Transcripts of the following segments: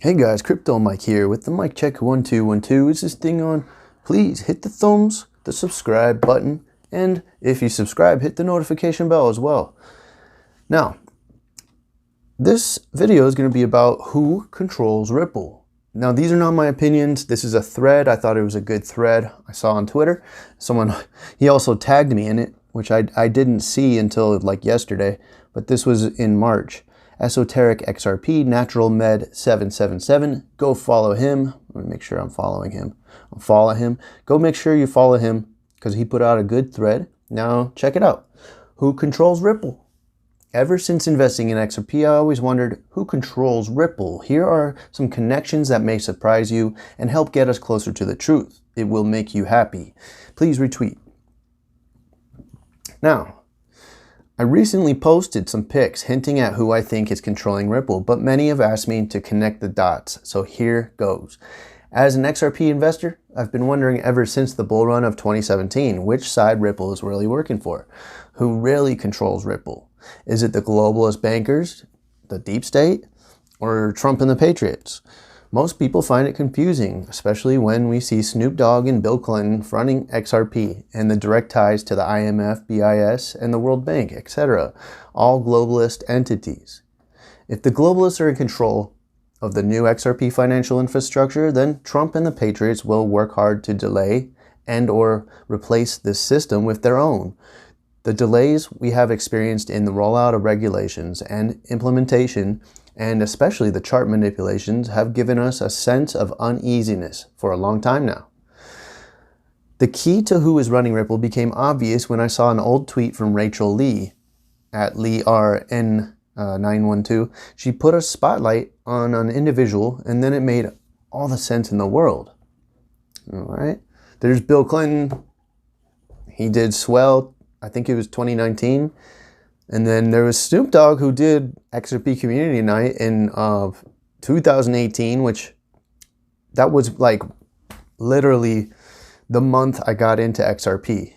Hey guys, Crypto Mike here with the mic check 1212. Is this thing on? Please hit the thumbs, the subscribe button, and if you subscribe, hit the notification bell as well. Now, this video is going to be about who controls Ripple. Now, these are not my opinions. This is a thread. I thought it was a good thread I saw on Twitter. He also tagged me in it, which I didn't see until like yesterday, but this was in March. Esoteric XRP, Natural Med 777. Go follow him. Let me make sure I'm following him. Follow him. Go make sure you follow him because he put out a good thread. Now check it out. Who controls Ripple? Ever since investing in XRP, I always wondered who controls Ripple. Here are some connections that may surprise you and help get us closer to the truth. It will make you happy. Please retweet. Now, I recently posted some pics hinting at who I think is controlling Ripple, but many have asked me to connect the dots, so here goes. As an XRP investor, I've been wondering ever since the bull run of 2017 which side Ripple is really working for. Who really controls Ripple? Is it the globalist bankers, the deep state, or Trump and the Patriots? Most people find it confusing, especially when we see Snoop Dogg and Bill Clinton fronting XRP and the direct ties to the IMF, BIS, and the World Bank, etc., all globalist entities. If the globalists are in control of the new XRP financial infrastructure, then Trump and the Patriots will work hard to delay and or replace this system with their own. The delays we have experienced in the rollout of regulations and implementation, and especially the chart manipulations, have given us a sense of uneasiness for a long time now. The key to who is running Ripple became obvious when I saw an old tweet from Rachel Lee at LeeRN912. She put a spotlight on an individual, and then it made all the sense in the world. All right, there's Bill Clinton. He did swell. I think it was 2019. And then there was Snoop Dogg, who did XRP Community Night in 2018, which that was like literally the month I got into XRP.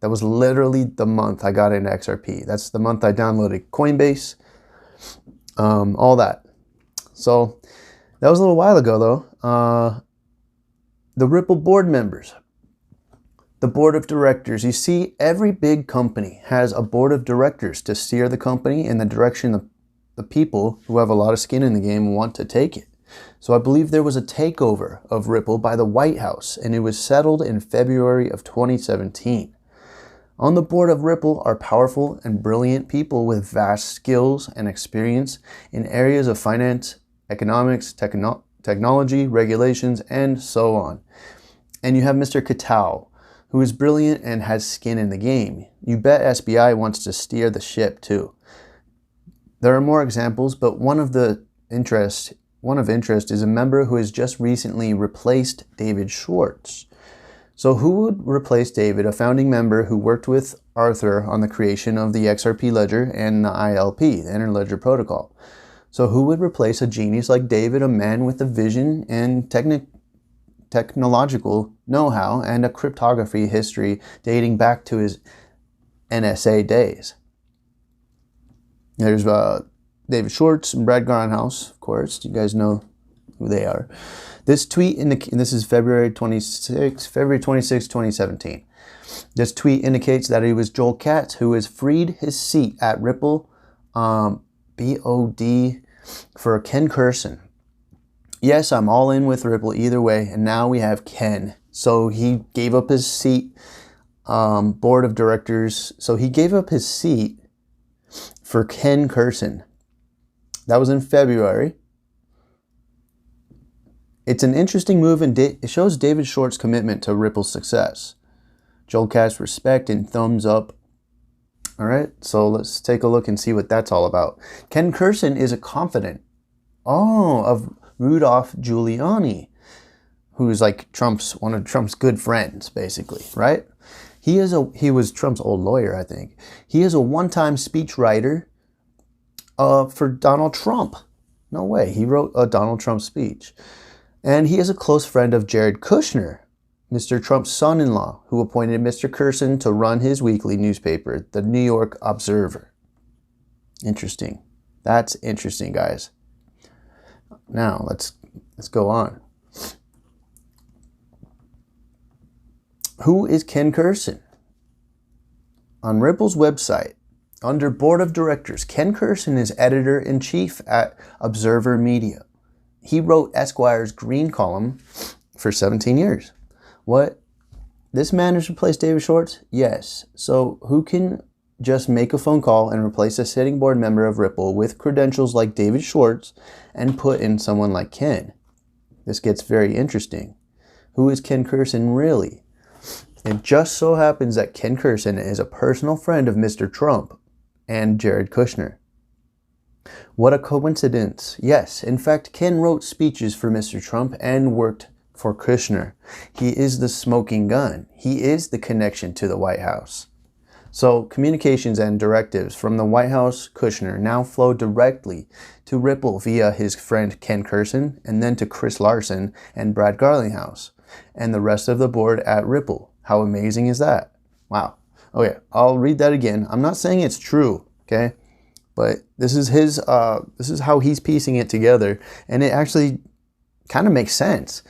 That was literally the month I got into XRP. That's the month I downloaded Coinbase, all that. So that was a little while ago though. The Ripple board members. The board of directors. You see, every big company has a board of directors to steer the company in the direction the people who have a lot of skin in the game want to take it. So I believe there was a takeover of Ripple by the White House, and it was settled in February of 2017. On the board of Ripple are powerful and brilliant people with vast skills and experience in areas of finance, economics, technology, regulations, and so on. And you have Mr. Katow, who is brilliant and has skin in the game. You bet SBI wants to steer the ship too. There are more examples, but one of interest is a member who has just recently replaced David Schwartz. So who would replace David, a founding member who worked with Arthur on the creation of the XRP ledger and the ILP, the Interledger Protocol? So who would replace a genius like David, a man with a vision and technological know-how and a cryptography history dating back to his NSA days? There's David Schwartz and Brad Garnhouse, of course. You guys know who they are. This tweet, this is February 26, 2017. This tweet indicates that it was Joel Katz who has freed his seat at Ripple, BOD, for Ken Kurson. Yes, I'm all in with Ripple either way, and now we have Ken. So he gave up his seat, board of directors. So he gave up his seat for Ken Kurson. That was in February. It's an interesting move, and it shows David Schwartz's commitment to Ripple's success. Joel Katz, respect and thumbs up. All right, so let's take a look and see what that's all about. Ken Kurson is a confidant of Rudolph Giuliani, who is like one of Trump's good friends, basically, right? He was Trump's old lawyer, I think. He is a one-time speechwriter for Donald Trump. No way, he wrote a Donald Trump speech. And he is a close friend of Jared Kushner, Mr. Trump's son-in-law, who appointed Mr. Kurson to run his weekly newspaper, the New York Observer. Interesting. That's interesting, guys. Now, let's Let's go on. Who is Ken Kurson? On Ripple's website, under Board of Directors, Ken Kurson is editor-in-chief at Observer Media. He wrote Esquire's Green column for 17 years. What? This man has replaced David Schwartz? Yes. So who can just make a phone call and replace a sitting board member of Ripple with credentials like David Schwartz and put in someone like Ken? This gets very interesting. Who is Ken Kurson really? It just so happens that Ken Kurson is a personal friend of Mr. Trump and Jared Kushner. What a coincidence. Yes, in fact, Ken wrote speeches for Mr. Trump and worked for Kushner. He is the smoking gun. He is the connection to the White House. So communications and directives from the White House Kushner now flow directly to Ripple via his friend Ken Kurson, and then to Chris Larson and Brad Garlinghouse and the rest of the board at Ripple. How amazing is that? Wow. Okay, I'll read that again. I'm not saying it's true, okay? But this is how he's piecing it together, and it actually kind of makes sense.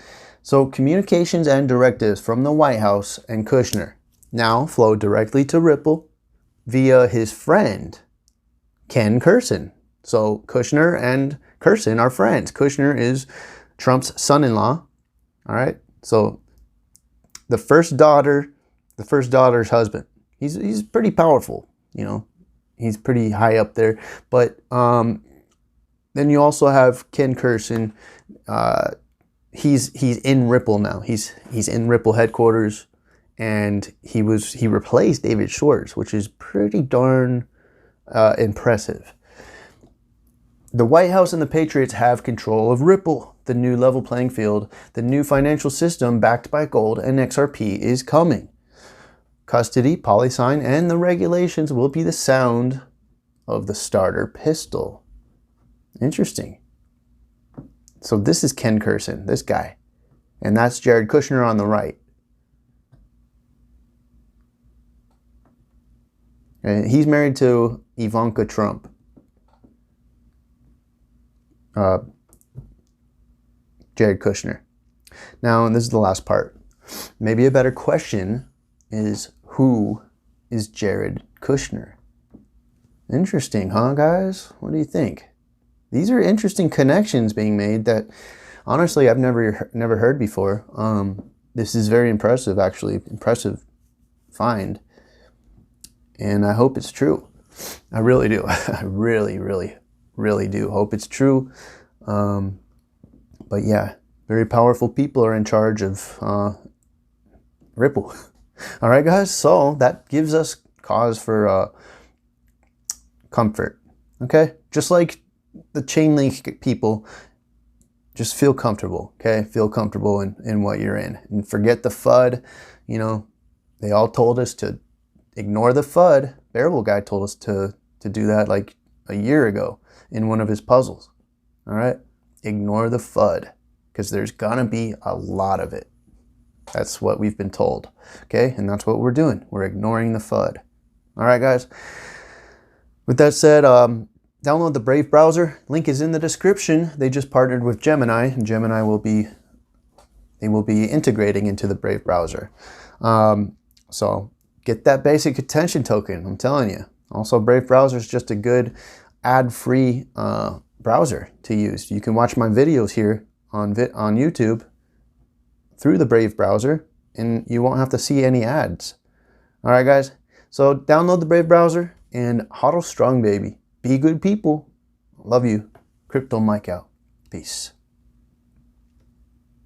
So communications and directives from the White House and Kushner now flow directly to Ripple via his friend, Ken Kurson. So Kushner and Kurson are friends. Kushner is Trump's son-in-law, all right? So the first daughter's husband. He's pretty powerful, you know. He's pretty high up there. But then you also have Ken Kurson. He's in Ripple now. He's in Ripple headquarters, and he replaced David Schwartz, which is pretty darn impressive. The White House and the Patriots have control of Ripple, the new level playing field. The new financial system backed by gold and XRP is coming. Custody, PolySign, and the regulations will be the sound of the starter pistol. Interesting. So this is Ken Kurson, this guy. And that's Jared Kushner on the right. And he's married to Ivanka Trump. Jared Kushner. Now, and this is the last part. Maybe a better question is, who is Jared Kushner? Interesting, huh, guys? What do you think? These are interesting connections being made that, honestly, I've never heard before. This is very impressive, actually. Impressive find. And I hope it's true. I really do. I really do hope it's true. But yeah, very powerful people are in charge of Ripple. All right, guys. So that gives us cause for comfort. Okay, just like the Chainlink people, just feel comfortable. Okay, feel comfortable in what you're in, and forget the FUD. You know, they all told us to ignore the FUD. Bearable Guy told us to do that like a year ago in one of his puzzles. All right, ignore the FUD, because there's gonna be a lot of it. That's what we've been told, okay? And that's what we're doing. We're ignoring the FUD. All right, guys. With that said, download the Brave browser. Link is in the description. They just partnered with Gemini, and Gemini will be integrating into the Brave browser. So get that basic attention token. I'm telling you. Also, Brave browser is just a good ad-free browser to use. You can watch my videos here on YouTube through the Brave browser, and you won't have to see any ads. All right, guys. So download the Brave browser and hodl strong, baby. Be good people. Love you. Crypto Mike out. Peace.